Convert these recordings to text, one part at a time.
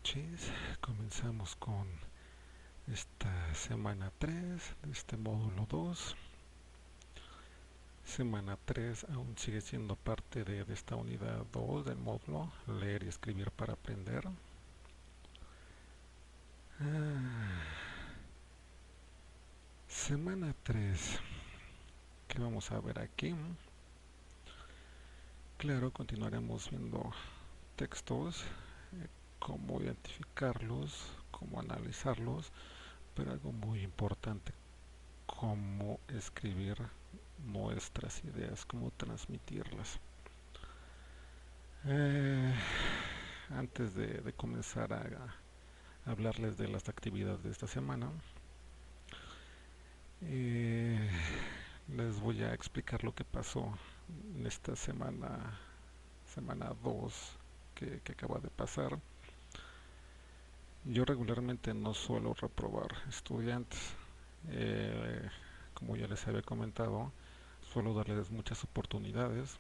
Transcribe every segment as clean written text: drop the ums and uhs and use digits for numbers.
noches. Comenzamos con esta semana 3 de este módulo 2. Semana 3 aún sigue siendo parte de esta unidad 2 del módulo leer y escribir para aprender. Semana 3. ¿Qué vamos a ver aquí? Claro, continuaremos viendo textos, cómo identificarlos, cómo analizarlos, pero algo muy importante, cómo escribir nuestras ideas, cómo transmitirlas. Eh, Antes de comenzar a hablarles de las actividades de esta semana, eh, les voy a explicar lo que pasó en esta semana 2 que acaba de pasar. Yo regularmente no suelo reprobar estudiantes. Eh, Como ya les había comentado, suelo darles muchas oportunidades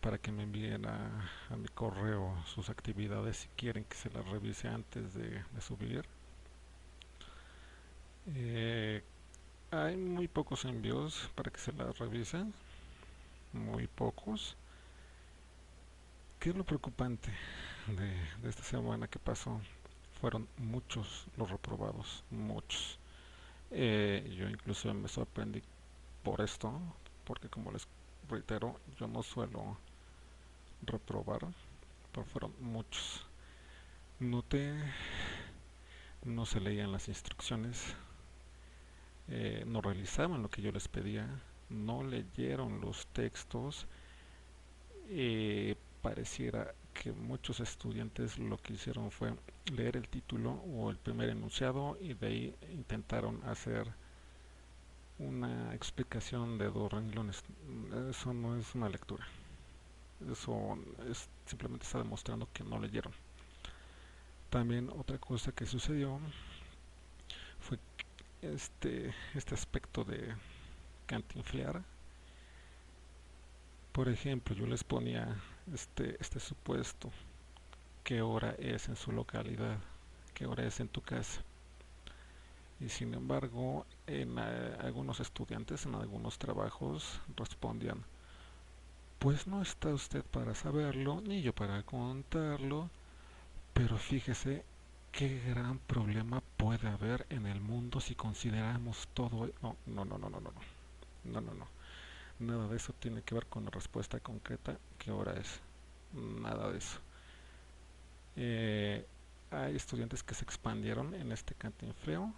para que me envíen a mi correo sus actividades si quieren que se las revise antes de subir. Eh, Hay muy pocos envíos para que se las revisen, muy pocos. ¿Qué es lo preocupante de esta semana que pasó? Fueron muchos los reprobados, muchos. Yo incluso me sorprendí por esto, porque como les reitero, yo no suelo reprobar, pero fueron muchos. Noté, no se leían las instrucciones, no realizaban lo que yo les pedía, no leyeron los textos. Pareciera que muchos estudiantes lo que hicieron fue leer el título o el primer enunciado y de ahí intentaron hacer una explicación de dos renglones. Eso no es una lectura. Eso simplemente está demostrando que no leyeron. También otra cosa que sucedió fue este aspecto de cantinflear. Por ejemplo, yo les ponía este supuesto: qué hora es en su localidad, qué hora es en tu casa. Y sin embargo, en algunos estudiantes, en algunos trabajos, respondían: pues no está usted para saberlo, ni yo para contarlo, pero fíjese qué gran problema puede haber en el mundo si consideramos todo. No, no, no, no, no, no, no, no, no. Nada de eso tiene que ver con la respuesta concreta, qué hora es. Nada de eso. Eh, Hay estudiantes que se expandieron en este cantinfleo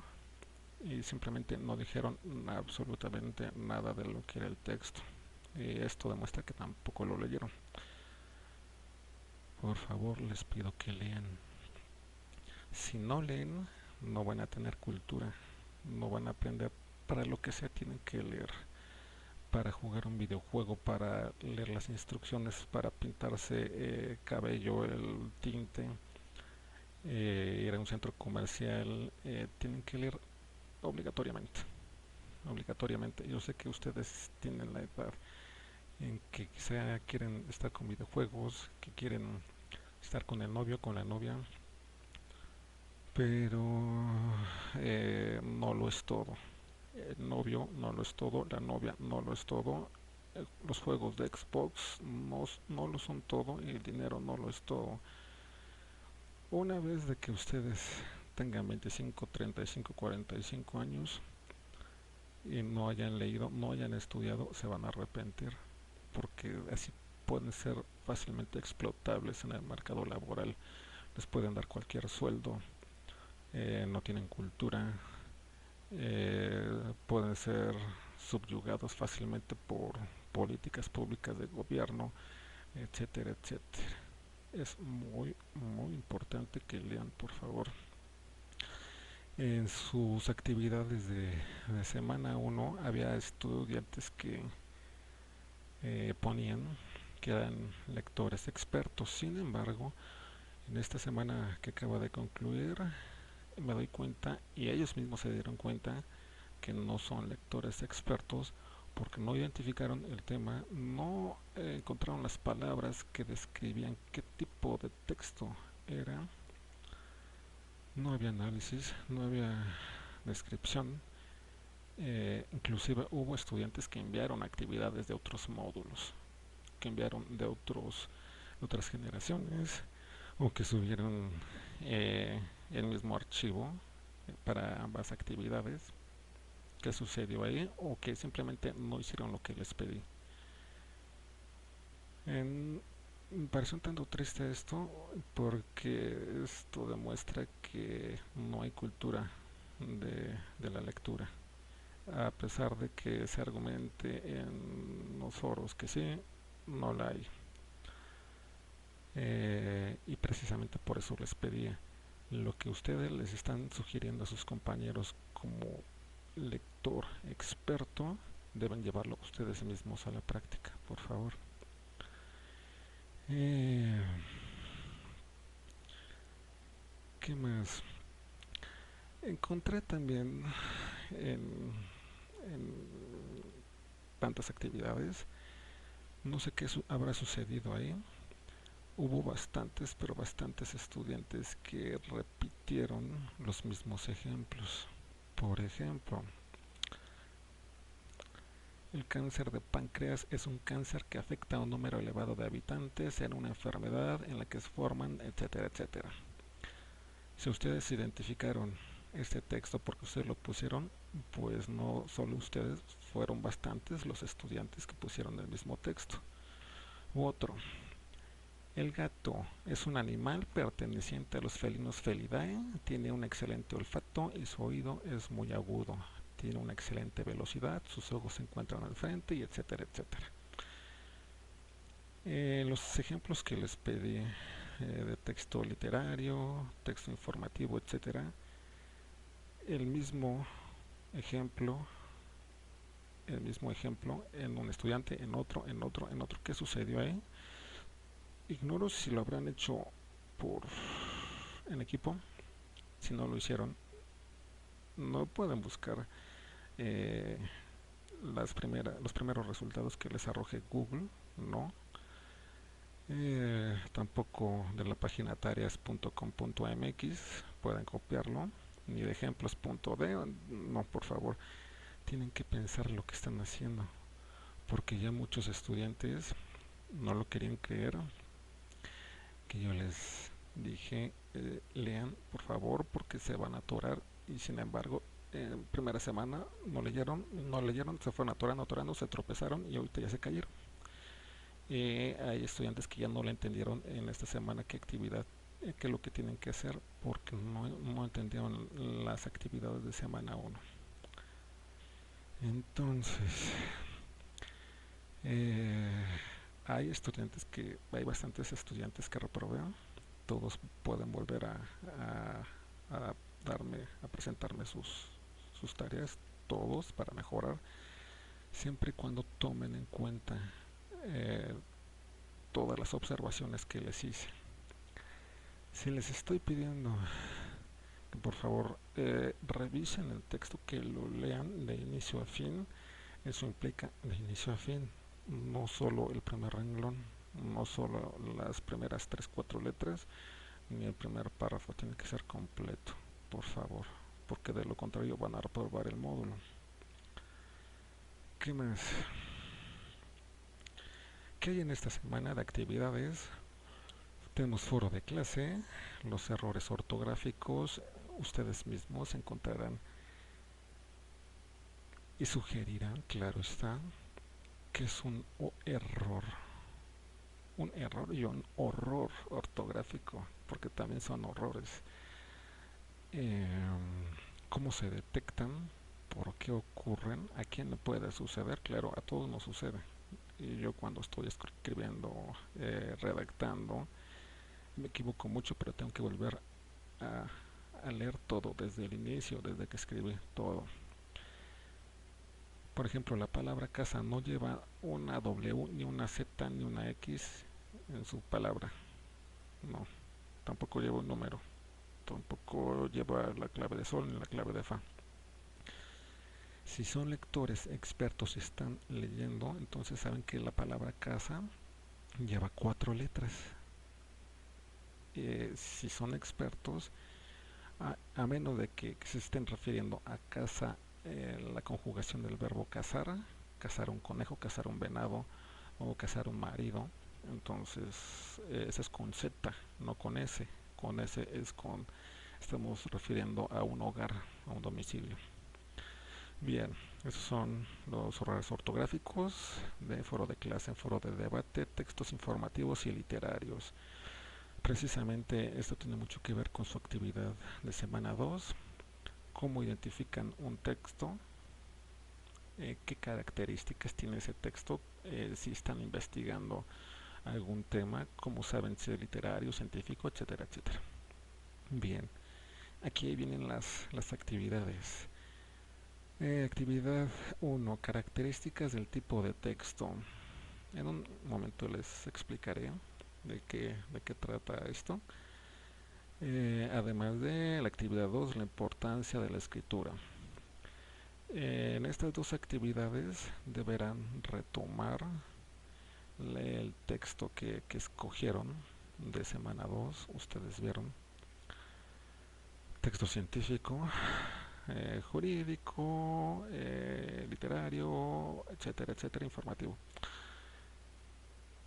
y simplemente no dijeron absolutamente nada de lo que era el texto. Y esto demuestra que tampoco lo leyeron. Por favor, les pido que lean. Si no leen, no van a tener cultura, no van a aprender. Para lo que sea tienen que leer. Para jugar un videojuego, para leer las instrucciones, para pintarse cabello, el tinte, ir a un centro comercial, tienen que leer obligatoriamente. Obligatoriamente. Yo sé que ustedes tienen la edad en que quizá quieren estar con videojuegos, que quieren estar con el novio, con la novia, pero no lo es todo. El novio no lo es todo, la novia no lo es todo, los juegos de Xbox no lo son todo y el dinero no lo es todo. Una vez de que ustedes tengan 25, 35, 45 años y no hayan leído, no hayan estudiado, se van a arrepentir, porque así pueden ser fácilmente explotables en el mercado laboral. Les pueden dar cualquier sueldo, no tienen cultura, pueden ser subyugados fácilmente por políticas públicas de gobierno, etcétera, etcétera. Es muy, muy importante que lean, por favor. En sus actividades de semana 1 había estudiantes que ponían que eran lectores expertos. Sin embargo, en esta semana que acaba de concluir, me doy cuenta, y ellos mismos se dieron cuenta, que no son lectores expertos porque no identificaron el tema, no encontraron las palabras que describían qué tipo de texto era, no había análisis, no había descripción. Inclusive hubo estudiantes que enviaron actividades de otros módulos, que enviaron de otras generaciones, o que subieron el mismo archivo para ambas actividades. ¿Qué sucedió ahí? O que simplemente no hicieron lo que les pedí. Me pareció un tanto triste esto, porque esto demuestra que no hay cultura de la lectura. A pesar de que se argumente en los foros que sí, no la hay. Y precisamente por eso les pedía lo que ustedes les están sugiriendo a sus compañeros como lector experto, deben llevarlo ustedes mismos a la práctica, por favor. Eh, ¿Qué más? Encontré también en, en tantas actividades, no sé qué habrá sucedido ahí. Hubo bastantes, pero bastantes estudiantes que repitieron los mismos ejemplos. Por ejemplo, el cáncer de páncreas es un cáncer que afecta a un número elevado de habitantes en una enfermedad en la que se forman, etcétera, etcétera. Si ustedes identificaron este texto porque ustedes lo pusieron, pues no solo ustedes, fueron bastantes los estudiantes que pusieron el mismo texto. U otro, el gato es un animal perteneciente a los felinos Felidae, tiene un excelente olfato y su oído es muy agudo. Tiene una excelente velocidad, sus ojos se encuentran al frente y etcétera, etcétera. Los ejemplos que les pedí de texto literario, texto informativo, etcétera, el mismo ejemplo, el mismo ejemplo en un estudiante, en otro, en otro, en otro. ¿Qué sucedió ahí? Ignoro si lo habrán hecho por en equipo. Si no lo hicieron, no pueden buscar eh, los primeros resultados que les arroje Google, no. Tampoco de la página tareas.com.mx pueden copiarlo, ni de ejemplos.de, no, por favor, tienen que pensar lo que están haciendo, porque ya muchos estudiantes no lo querían creer, que yo les dije, lean por favor porque se van a atorar, y sin embargo en primera semana no leyeron, se fueron atorando, atorando, se tropezaron y ahorita ya se cayeron. Hay estudiantes que ya no le entendieron en esta semana qué actividad, qué es lo que tienen que hacer, porque no entendieron las actividades de semana 1. Entonces, eh, hay bastantes estudiantes que reprobaron. Todos pueden volver a darme, a presentarme sus tareas, todos, para mejorar, siempre y cuando tomen en cuenta eh, todas las observaciones que les hice. Si les estoy pidiendo que por favor revisen el texto, que lo lean de inicio a fin, eso implica de inicio a fin, no solo el primer renglón, no solo las primeras 3 4 letras, ni el primer párrafo, tiene que ser completo, por favor, porque de lo contrario van a reprobar el módulo. ¿Qué más? ¿Qué hay en esta semana de actividades? Tenemos foro de clase, los errores ortográficos, ustedes mismos encontrarán y sugerirán, claro está, que es un error y un horror ortográfico, porque también son horrores. Eh, ¿Cómo se detectan? ¿Por qué ocurren? ¿A quién le puede suceder? Claro, a todos nos sucede. Y yo cuando estoy escribiendo, redactando, me equivoco mucho, pero tengo que volver a leer todo desde el inicio, desde que escribí todo. Por ejemplo, la palabra casa no lleva una W, ni una Z, ni una X en su palabra. No, tampoco lleva un número. Tampoco lleva la clave de sol ni la clave de fa. Si son lectores expertos y están leyendo, entonces saben que la palabra casa lleva 4 letras. Si son expertos, a menos de que se estén refiriendo a caza, la conjugación del verbo cazar, cazar un conejo, cazar un venado o cazar un marido. Entonces, ese es con Z, no con S. Con S es con, estamos refiriendo a un hogar, a un domicilio. Bien, esos son los errores ortográficos de foro de clase, foro de debate, textos informativos y literarios. Precisamente esto tiene mucho que ver con su actividad de semana 2, cómo identifican un texto, qué características tiene ese texto, si están investigando algún tema, cómo saben si es literario, científico, etcétera, etcétera. Bien, aquí vienen las actividades. Actividad 1. Características del tipo de texto. En un momento les explicaré de qué trata esto. Además de la actividad 2, la importancia de la escritura. En estas dos actividades deberán retomar el texto que escogieron de semana 2. Ustedes vieron texto científico, jurídico, literario, etcétera, etcétera, informativo.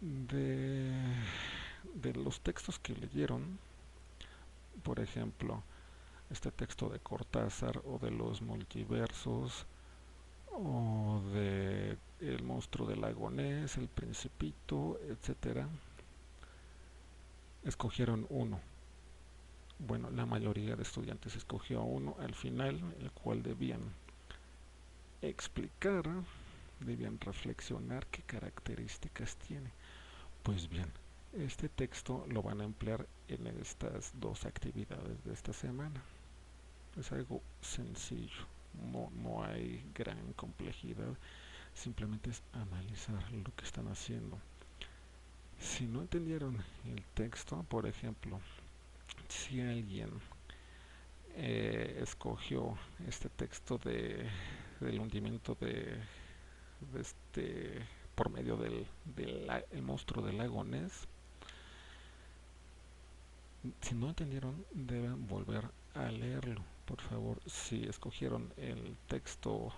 De, de los textos que leyeron, por ejemplo, este texto de Cortázar o de los multiversos o de El monstruo del lago Ness, El Principito, etcétera, escogieron uno. Bueno, la mayoría de estudiantes escogió uno al final, el cual debían explicar, debían reflexionar qué características tiene. Pues bien, este texto lo van a emplear en estas dos actividades de esta semana. Es algo sencillo, no hay gran complejidad, simplemente es analizar lo que están haciendo. Si no entendieron el texto, por ejemplo, si alguien escogió este texto del hundimiento de este por medio del el monstruo del lago Ness, si no entendieron deben volver a leerlo, por favor. Si escogieron el texto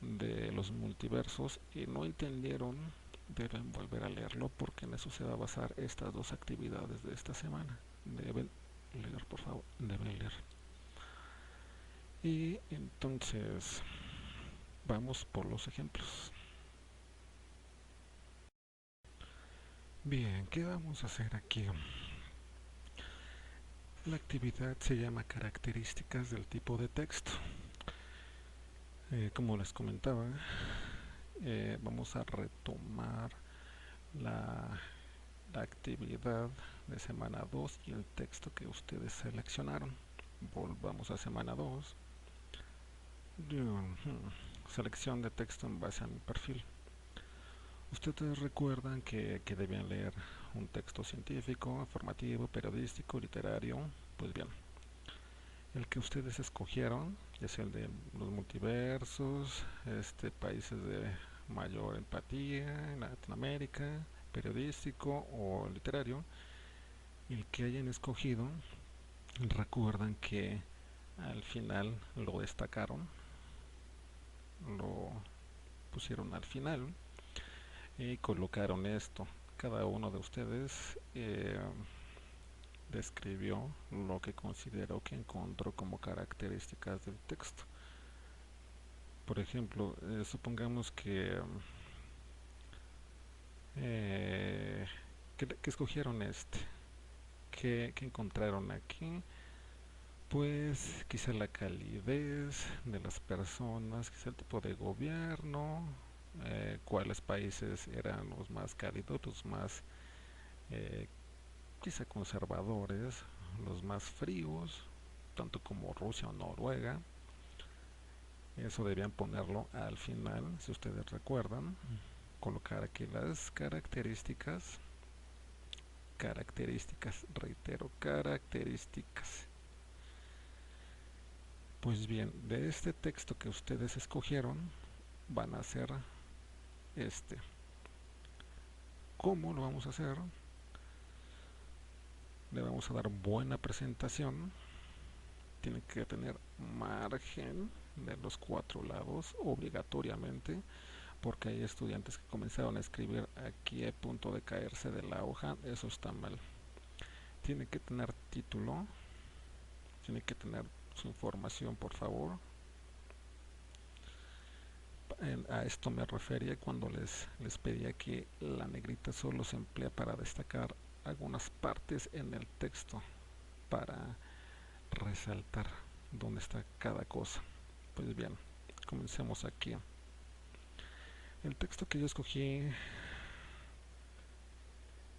de los multiversos y no entendieron, deben volver a leerlo, porque en eso se va a basar estas dos actividades de esta semana. Deben leer, por favor, deben leer. Y entonces vamos por los ejemplos. Bien, ¿qué vamos a hacer aquí? La actividad se llama características del tipo de texto. Como les comentaba, vamos a retomar la, la actividad de semana 2 y el texto que ustedes seleccionaron. Volvamos a semana 2. Selección de texto en base a mi perfil. Ustedes recuerdan que debían leer un texto científico, informativo, periodístico, literario. Pues bien, el que ustedes escogieron, ya sea el de los multiversos, países de mayor empatía en Latinoamérica, periodístico o literario, el que hayan escogido, recuerdan que al final lo destacaron, lo pusieron al final y colocaron esto. Cada uno de ustedes describió lo que consideró que encontró como características del texto. Por ejemplo, supongamos que escogieron que encontraron aquí. Pues quizá la calidez de las personas, quizá el tipo de gobierno, cuáles países eran los más cálidos, los más eh, quizá conservadores, los más fríos, tanto como Rusia o Noruega. Eso debían ponerlo al final, si ustedes recuerdan. Colocar aquí las reitero, características. Pues bien, de este texto que ustedes escogieron, van a hacer este. ¿Cómo lo vamos a hacer? Le vamos a dar buena presentación, tiene que tener margen de los 4 lados obligatoriamente, porque hay estudiantes que comenzaron a escribir aquí a punto de caerse de la hoja. Eso está mal. Tiene que tener título, tiene que tener su información, por favor. A esto me refería cuando les pedía que la negrita solo se emplea para destacar algunas partes en el texto, para resaltar dónde está cada cosa. Pues bien, comencemos aquí. El texto que yo escogí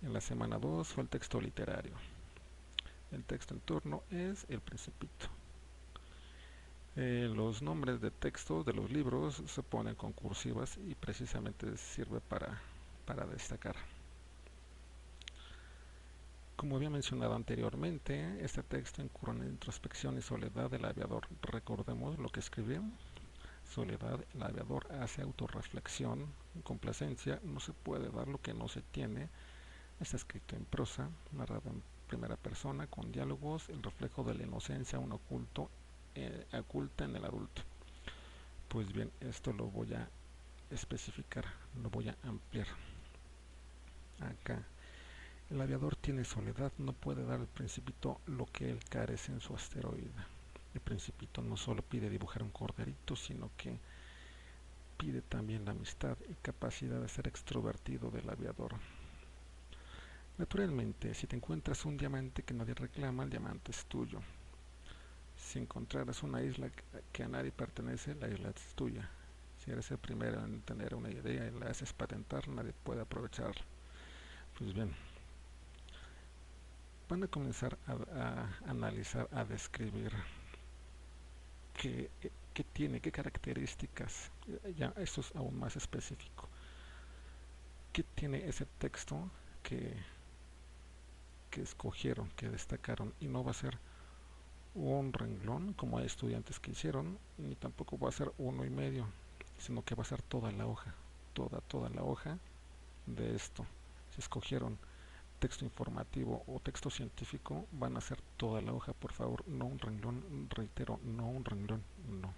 en la semana 2 fue el texto literario. El texto en turno es El Principito. Los nombres de textos de los libros se ponen con cursivas y precisamente sirve para destacar. Como había mencionado anteriormente, este texto incurre en introspección y soledad del aviador. Recordemos lo que escribió. Soledad, el aviador hace autorreflexión, complacencia, no se puede dar lo que no se tiene. Está escrito en prosa, narrado en primera persona, con diálogos, el reflejo de la inocencia, un oculta en el adulto. Pues bien, esto lo voy a especificar, lo voy a ampliar. Acá, el aviador tiene soledad, no puede dar al Principito lo que él carece en su asteroide. El Principito no solo pide dibujar un corderito, sino que pide también la amistad y capacidad de ser extrovertido del aviador. Naturalmente, si te encuentras un diamante que nadie reclama, el diamante es tuyo. Si encontraras una isla que a nadie pertenece, la isla es tuya. Si eres el primero en tener una idea y la haces patentar, nadie puede aprovecharla. Pues bien, van a comenzar a analizar, a describir qué tiene, qué características. Ya, esto es aún más específico. ¿Qué tiene ese texto que escogieron, que destacaron? Y no va a ser un renglón como hay estudiantes que hicieron, ni tampoco va a ser 1,5, sino que va a ser toda la hoja, toda la hoja de esto. Si escogieron texto informativo o texto científico, van a ser toda la hoja, por favor, no un renglón, reitero, no un renglón, no.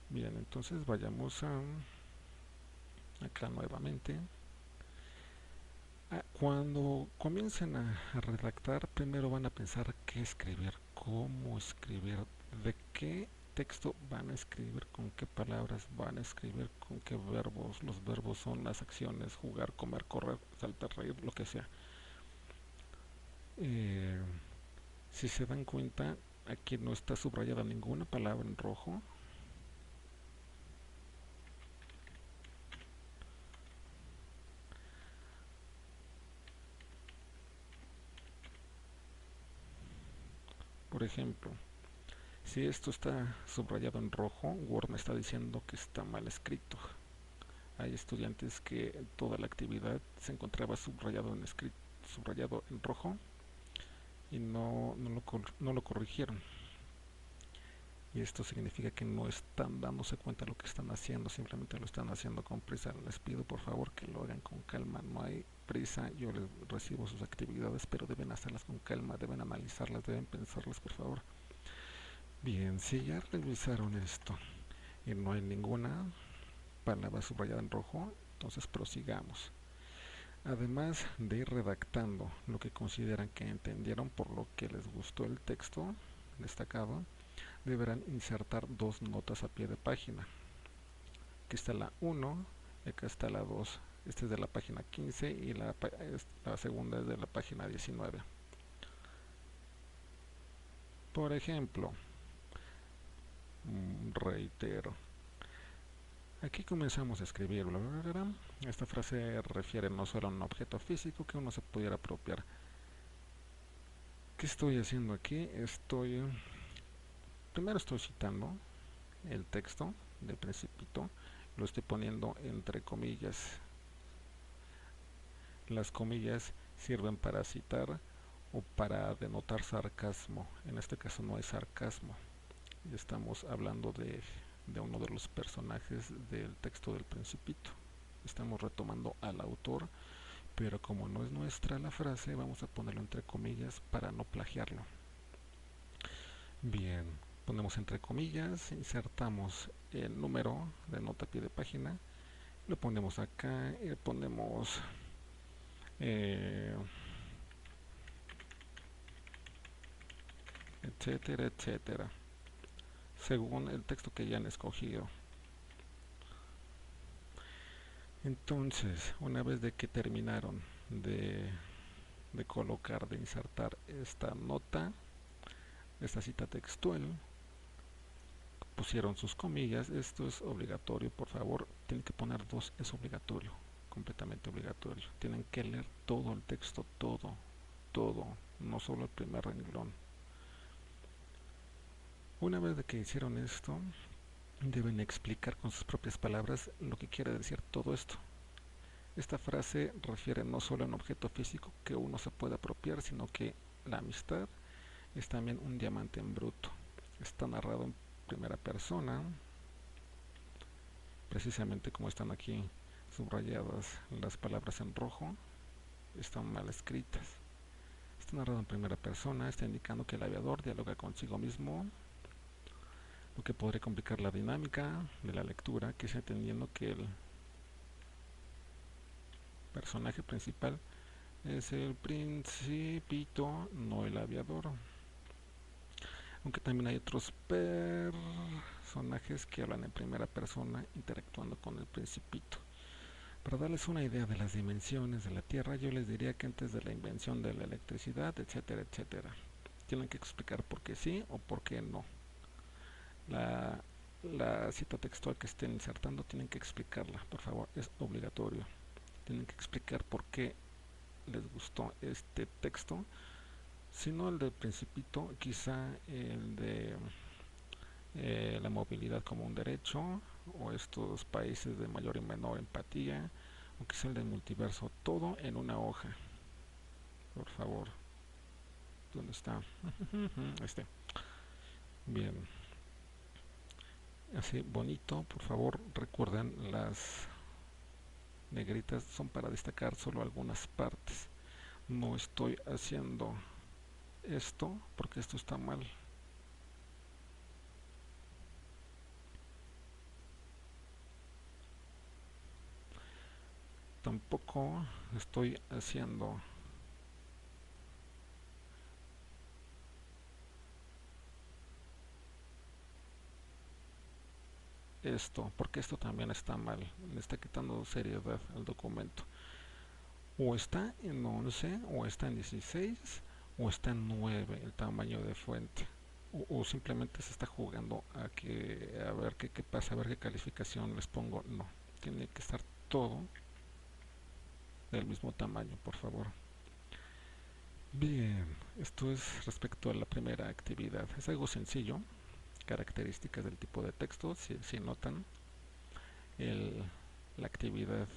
Bien, entonces vayamos acá nuevamente. Cuando comiencen a redactar, primero van a pensar qué escribir, cómo escribir, de qué texto van a escribir, con qué palabras van a escribir, con qué verbos. Los verbos son las acciones: jugar, comer, correr, saltar, reír, lo que sea. Eh, si se dan cuenta, aquí no está subrayada ninguna palabra en rojo. Por ejemplo, si esto está subrayado en rojo, Word me está diciendo que está mal escrito. Hay estudiantes que toda la actividad se encontraba subrayado en rojo y no lo corrigieron. Y esto significa que no están dándose cuenta de lo que están haciendo, simplemente lo están haciendo con prisa. Les pido por favor que lo hagan con calma, no hay prisa. Yo les recibo sus actividades, pero deben hacerlas con calma, deben analizarlas, deben pensarlas, por favor. Bien, si ya revisaron esto y no hay ninguna palabra subrayada en rojo, entonces prosigamos. Además de ir redactando lo que consideran que entendieron por lo que les gustó el texto destacado, deberán insertar 2 notas a pie de página. Aquí está la 1 y acá está la 2. Esta es de la página 15 y la segunda es de la página 19. Por ejemplo, reitero, aquí comenzamos a escribir bla, bla, bla. Esta frase refiere no solo a un objeto físico que uno se pudiera apropiar. ¿Qué estoy haciendo aquí? Primero estoy citando el texto del Principito, lo estoy poniendo entre comillas. Las comillas sirven para citar o para denotar sarcasmo. En este caso no hay sarcasmo. Estamos hablando de uno de los personajes del texto del Principito. Estamos retomando al autor, pero como no es nuestra la frase, vamos a ponerlo entre comillas para no plagiarlo. Bien, ponemos entre comillas, insertamos el número de nota a pie de página, lo ponemos acá y le ponemos eh, etcétera, etcétera, según el texto que ya han escogido. Entonces, una vez de que terminaron de colocar, de insertar esta nota, esta cita textual, pusieron sus comillas. Esto es obligatorio, por favor, tienen que poner dos, es obligatorio, completamente obligatorio. Tienen que leer todo el texto, todo, todo, no solo el primer renglón. Una vez de que hicieron esto, deben explicar con sus propias palabras lo que quiere decir todo esto. Esta frase refiere no solo a un objeto físico que uno se puede apropiar, sino que la amistad es también un diamante en bruto. Está narrado en primera persona, precisamente como están aquí subrayadas las palabras en rojo, están mal escritas. Está narrado en primera persona, está indicando que el aviador dialoga consigo mismo, lo que podría complicar la dinámica de la lectura, que es entendiendo que el personaje principal es el principito, no el aviador. Aunque también hay otros personajes que hablan en primera persona interactuando con el principito. Para darles una idea de las dimensiones de la Tierra, yo les diría que antes de la invención de la electricidad, etcétera, etcétera, tienen que explicar por qué sí o por qué no. La, la cita textual que estén insertando tienen que explicarla, por favor, es obligatorio. Tienen que explicar por qué les gustó este texto, si no el del principito, quizá el de la movilidad como un derecho, o estos países de mayor y menor empatía, o quizá el del multiverso, todo en una hoja, por favor. ¿Dónde está? Este. Bien. Así bonito, por favor, recuerden, las negritas son para destacar solo algunas partes. No estoy haciendo esto porque esto está mal. Tampoco estoy haciendo esto porque esto también está mal. Le está quitando seriedad al documento. O está en 11, o está en 16, o está en 9 el tamaño de fuente. O simplemente se está jugando a ver qué pasa, a ver qué calificación les pongo. No, tiene que estar todo del mismo tamaño, por favor. Bien, esto es respecto a la primera actividad. Es algo sencillo, características del tipo de texto. Si notan, el, la actividad,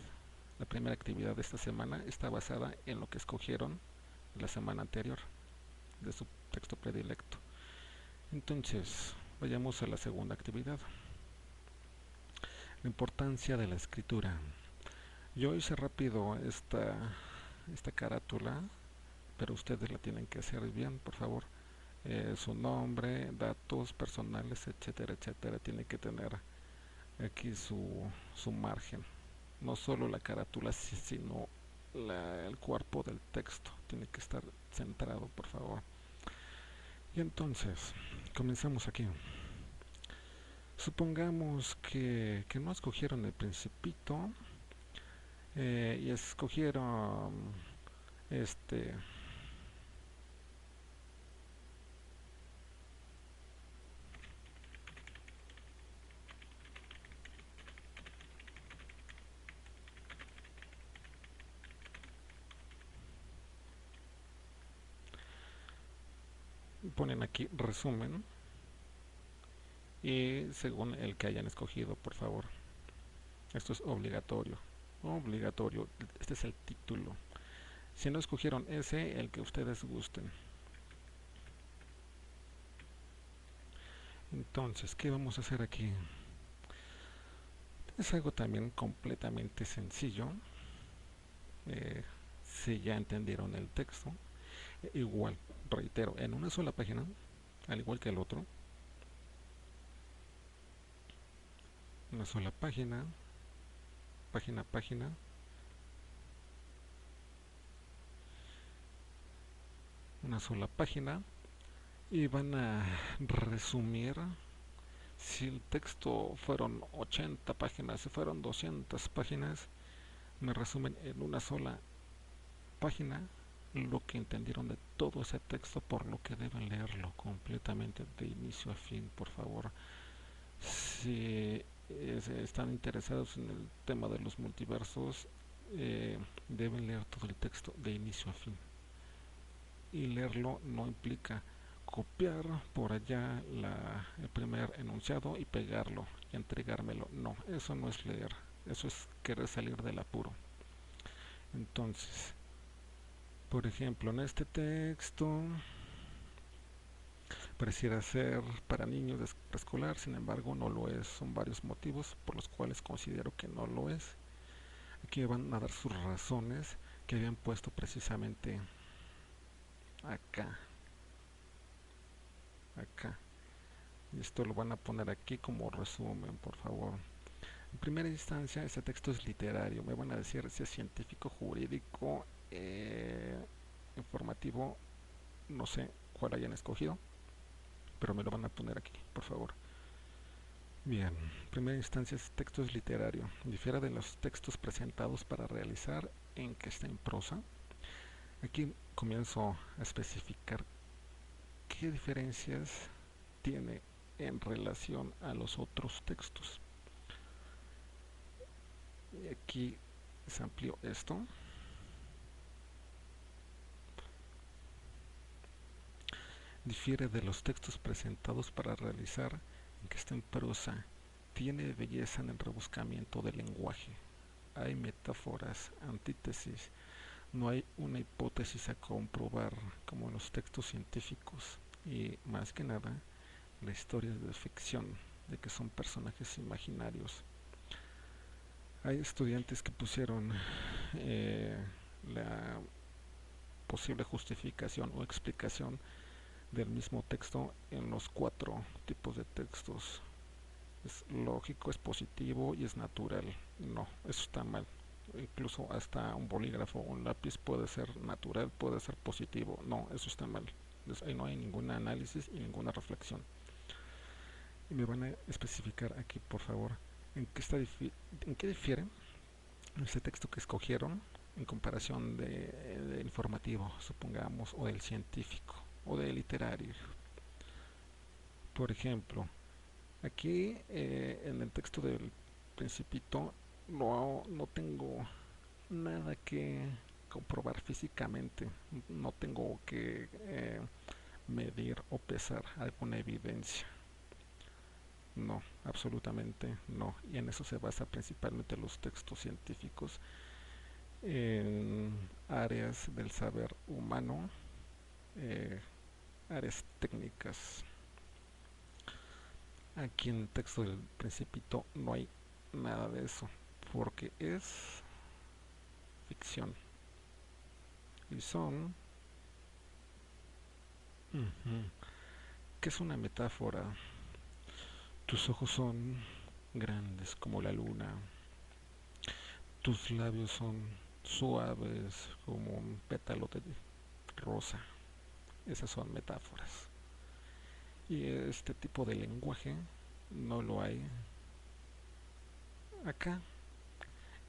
la primera actividad de esta semana está basada en lo que escogieron la semana anterior de su texto predilecto. Entonces, vayamos a la segunda actividad. La importancia de la escritura. Yo hice rápido esta carátula, pero ustedes la tienen que hacer bien, por favor. Su nombre, datos personales, etcétera, etcétera. Tiene que tener aquí su margen. No solo la carátula, sino el cuerpo del texto. Tiene que estar centrado, por favor. Y entonces, comenzamos aquí. Supongamos que no escogieron el principito y escogieron este ponen aquí resumen y según el que hayan escogido, por favor. Esto es obligatorio. Obligatorio. Este es el título. Si no escogieron ese, el que ustedes gusten. Entonces, ¿qué vamos a hacer aquí? Es algo también completamente sencillo. Si ya entendieron el texto, igual, reitero, en una sola página al igual que el otro, una sola página, página a página, una sola página, y van a resumir. Si el texto fueron 80 páginas, si fueron 200 páginas, me resumen en una sola página lo que entendieron de todo ese texto, por lo que deben leerlo completamente de inicio a fin, por favor. Si están interesados en el tema de los multiversos, deben leer todo el texto de inicio a fin. Y leerlo no implica copiar por allá el primer enunciado y pegarlo y entregármelo. No, eso no es leer, eso es querer salir del apuro. Entonces, por ejemplo, en este texto pareciera ser para niños de preescolar, sin embargo no lo es. Son varios motivos por los cuales considero que no lo es. Aquí van a dar sus razones que habían puesto precisamente acá, acá. Y esto lo van a poner aquí como resumen, por favor. En primera instancia, este texto es literario. Me van a decir si es científico, jurídico, informativo, no sé cuál hayan escogido, pero me lo van a poner aquí, por favor. Bien, en primera instancia, este texto es literario. Difiere de los textos presentados para realizar en que está en prosa. Aquí comienzo a especificar qué diferencias tiene en relación a los otros textos. Y aquí se amplió esto. Difiere de los textos presentados para realizar en que está en prosa. Tiene belleza en el rebuscamiento del lenguaje. Hay metáforas, antítesis. No hay una hipótesis a comprobar como en los textos científicos. Y más que nada, la historia es de ficción, de que son personajes imaginarios. Hay estudiantes que pusieron la posible justificación o explicación del mismo texto en los 4 tipos de textos. Es lógico, es positivo y es natural. No, eso está mal. Incluso hasta un bolígrafo o un lápiz puede ser natural, puede ser positivo. No, eso está mal. Entonces, ahí no hay ningún análisis y ninguna reflexión. Y me van a especificar aquí, por favor, en qué difiere este texto que escogieron en comparación de informativo, supongamos, o del científico, o del literario. Por ejemplo, aquí en el texto del Principito no tengo nada que comprobar físicamente, no tengo que medir o pesar alguna evidencia. No, absolutamente no. Y en eso se basa principalmente los textos científicos, en áreas del saber humano, eh, áreas técnicas. Aquí en el texto del Principito no hay nada de eso, porque es ficción. Y son... ¿Qué es una metáfora? Tus ojos son grandes como la luna, tus labios son suaves como un pétalo de rosa. Esas son metáforas. Y este tipo de lenguaje no lo hay acá.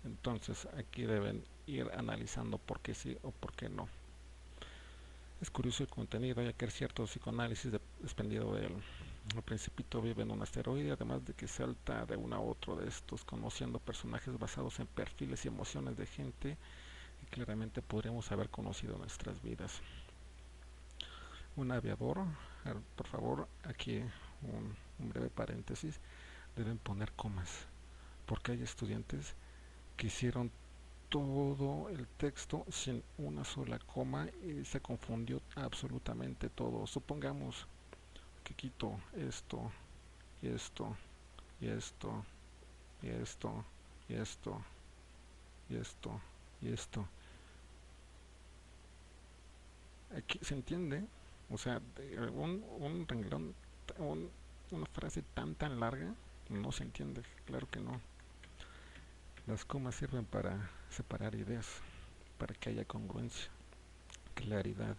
Entonces aquí deben ir analizando por qué sí o por qué no. Es curioso el contenido, ya que hay cierto psicoanálisis desprendido de él. El Principito vive en un asteroide, además de que salta de uno a otro de estos, conociendo personajes basados en perfiles y emociones de gente que claramente podríamos haber conocido en nuestras vidas. Un aviador, por favor, aquí un breve paréntesis, deben poner comas, porque hay estudiantes que hicieron todo el texto sin una sola coma y se confundió absolutamente todo. Supongamos que quito esto y esto y esto y esto y esto y esto y esto. Aquí se entiende O sea, un renglón, un- una frase tan larga, no se entiende, claro que no. Las comas sirven para separar ideas, para que haya congruencia, claridad.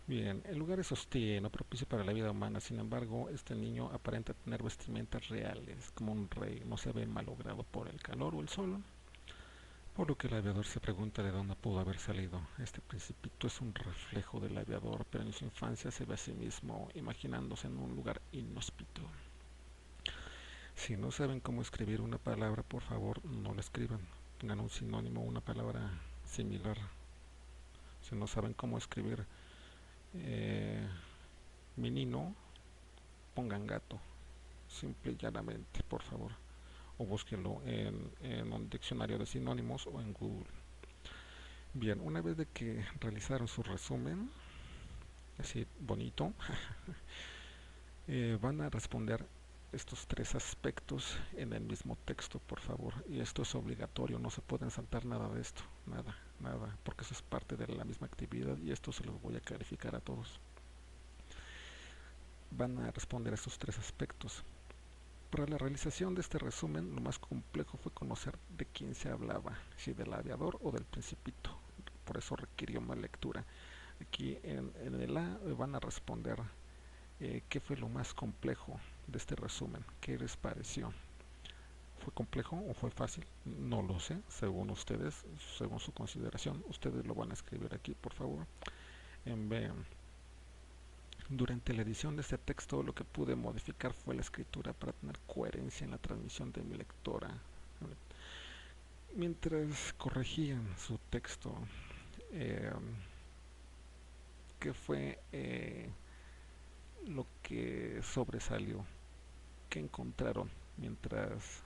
Bien, el lugar es hostil, no propicio para la vida humana. Sin embargo, este niño aparenta tener vestimentas reales, como un rey. No se ve malogrado por el calor o el sol, por lo que el aviador se pregunta de dónde pudo haber salido. Este principito es un reflejo del aviador, pero en su infancia se ve a sí mismo imaginándose en un lugar inhóspito. Si no saben cómo escribir una palabra, por favor, no la escriban. Pongan un sinónimo, una palabra similar. Si no saben cómo escribir eh, menino, pongan gato, simple y llanamente, por favor. O búsquenlo en un diccionario de sinónimos o en Google. Bien, una vez de que realizaron su resumen, así bonito, van a responder estos tres aspectos en el mismo texto, por favor. Y esto es obligatorio, no se pueden saltar nada de esto, nada, porque eso es parte de la misma actividad y esto se los voy a clarificar a todos. Van a responder estos tres aspectos. Para la realización de este resumen, lo más complejo fue conocer de quién se hablaba, si del aviador o del principito. Por eso requirió más lectura. Aquí en el A van a responder qué fue lo más complejo de este resumen, qué les pareció. ¿Fue complejo o fue fácil? No lo sé, según ustedes, según su consideración. Ustedes lo van a escribir aquí, por favor. En B, durante la edición de este texto lo que pude modificar fue la escritura para tener coherencia en la transmisión de mi lectora. Mientras corregían su texto, eh, ¿qué fue lo que sobresalió? ¿Qué encontraron mientras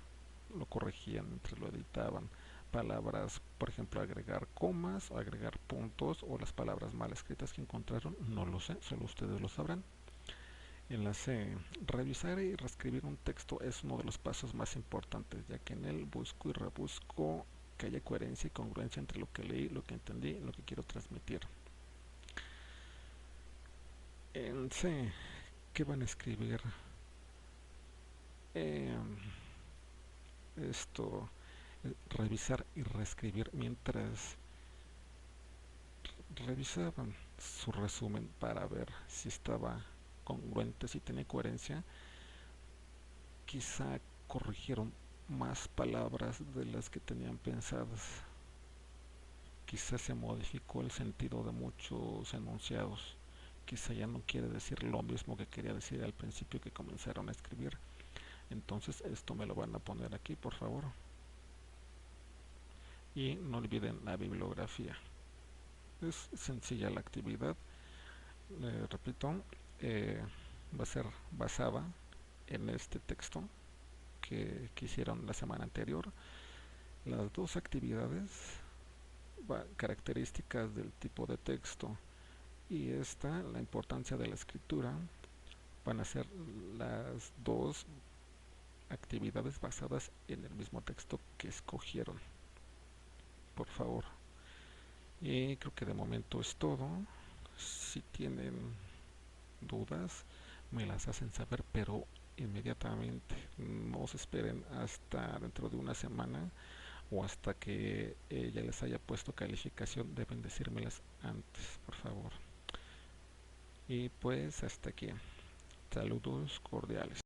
lo corregían, mientras lo editaban? Palabras, por ejemplo, agregar comas, agregar puntos o las palabras mal escritas que encontraron, no lo sé, solo ustedes lo sabrán. En la C, revisar y reescribir un texto es uno de los pasos más importantes, ya que en él busco y rebusco que haya coherencia y congruencia entre lo que leí, lo que entendí y lo que quiero transmitir. En C, ¿qué van a escribir? Eh, esto, revisar y reescribir mientras revisaban su resumen para ver si estaba congruente, si tenía coherencia. Quizá corrigieron más palabras de las que tenían pensadas. Quizá se modificó el sentido de muchos enunciados. Quizá ya no quiere decir lo mismo que quería decir al principio que comenzaron a escribir. Entonces esto me lo van a poner aquí, por favor. Y no olviden la bibliografía. Es sencilla la actividad. Repito, eh, va a ser basada en este texto que hicieron la semana anterior. Las dos actividades, características del tipo de texto y esta, la importancia de la escritura, van a ser las dos actividades basadas en el mismo texto que escogieron, por favor. Y creo que de momento es todo. Si tienen dudas, me las hacen saber, pero inmediatamente. No se esperen hasta dentro de una semana o hasta que ya les haya puesto calificación. Deben decírmelas antes, por favor. Y pues hasta aquí. Saludos cordiales.